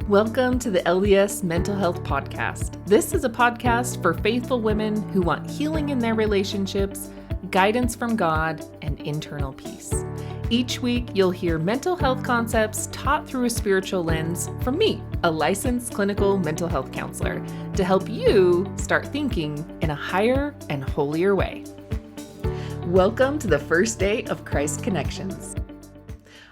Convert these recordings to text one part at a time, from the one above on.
Welcome to the LDS Mental Health Podcast. This is a podcast for faithful women who want healing in their relationships, guidance from God, and internal peace. Each week, you'll hear mental health concepts taught through a spiritual lens from me, a licensed clinical mental health counselor, to help you start thinking in a higher and holier way. Welcome to the first day of Christ Connections.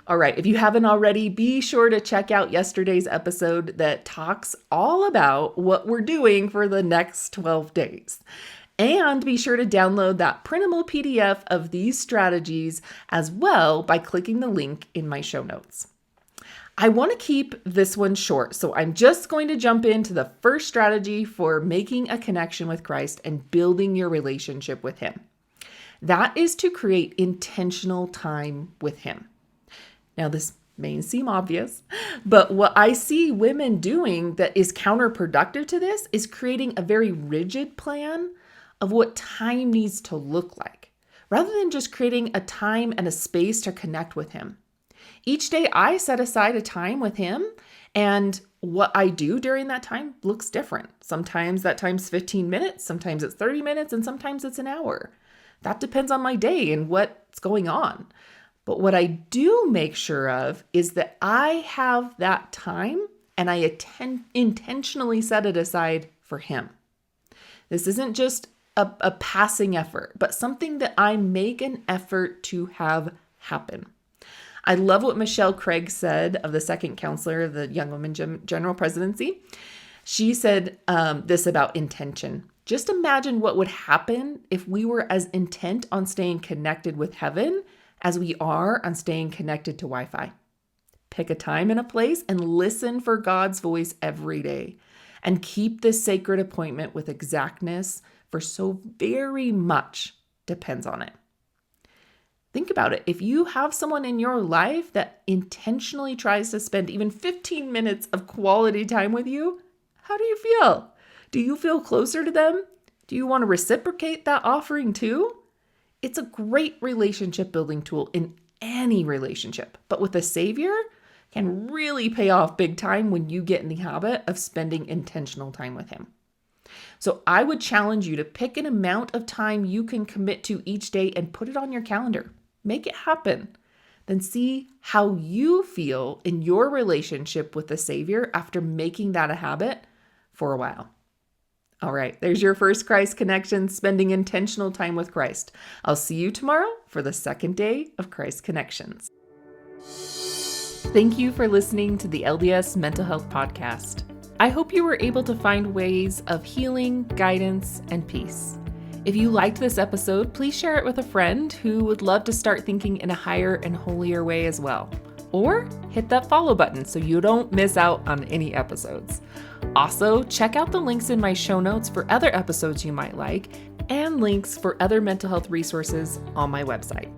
All right, if you haven't already, be sure to check out yesterday's episode that talks all about what we're doing for the next 12 days. And be sure to download that printable PDF of these strategies as well by clicking the link in my show notes. I want to keep this one short, so I'm just going to jump into the first strategy for making a connection with Christ and building your relationship with Him. That is to create intentional time with Him. Now, this may seem obvious, but what I see women doing that is counterproductive to this is creating a very rigid plan of what time needs to look like, rather than just creating a time and a space to connect with Him. Each day I set aside a time with Him, and what I do during that time looks different. Sometimes that time's 15 minutes, sometimes it's 30 minutes, and sometimes it's an hour. That depends on my day and what's going on. But what I do make sure of is that I have that time and I intentionally set it aside for Him. This isn't just a passing effort, but something that I make an effort to have happen. I love what Michelle Craig said of the second counselor of the Young Women General Presidency. She said this about intention. Just imagine what would happen if we were as intent on staying connected with heaven as we are on staying connected to Wi-Fi. Pick a time and a place and listen for God's voice every day. And keep this sacred appointment with exactness, for so very much depends on it. Think about it. If you have someone in your life that intentionally tries to spend even 15 minutes of quality time with you, how do you feel? Do you feel closer to them? Do you want to reciprocate that offering too? It's a great relationship building tool in any relationship, but with a Savior, can really pay off big time when you get in the habit of spending intentional time with Him. So I would challenge you to pick an amount of time you can commit to each day and put it on your calendar. Make it happen. Then see how you feel in your relationship with the Savior after making that a habit for a while. All right, there's your first Christ connection, spending intentional time with Christ. I'll see you tomorrow for the second day of Christ Connections. Thank you for listening to the LDS Mental Health Podcast. I hope you were able to find ways of healing, guidance, and peace. If you liked this episode, please share it with a friend who would love to start thinking in a higher and holier way as well. Or hit that follow button so you don't miss out on any episodes. Also, check out the links in my show notes for other episodes you might like, and links for other mental health resources on my website.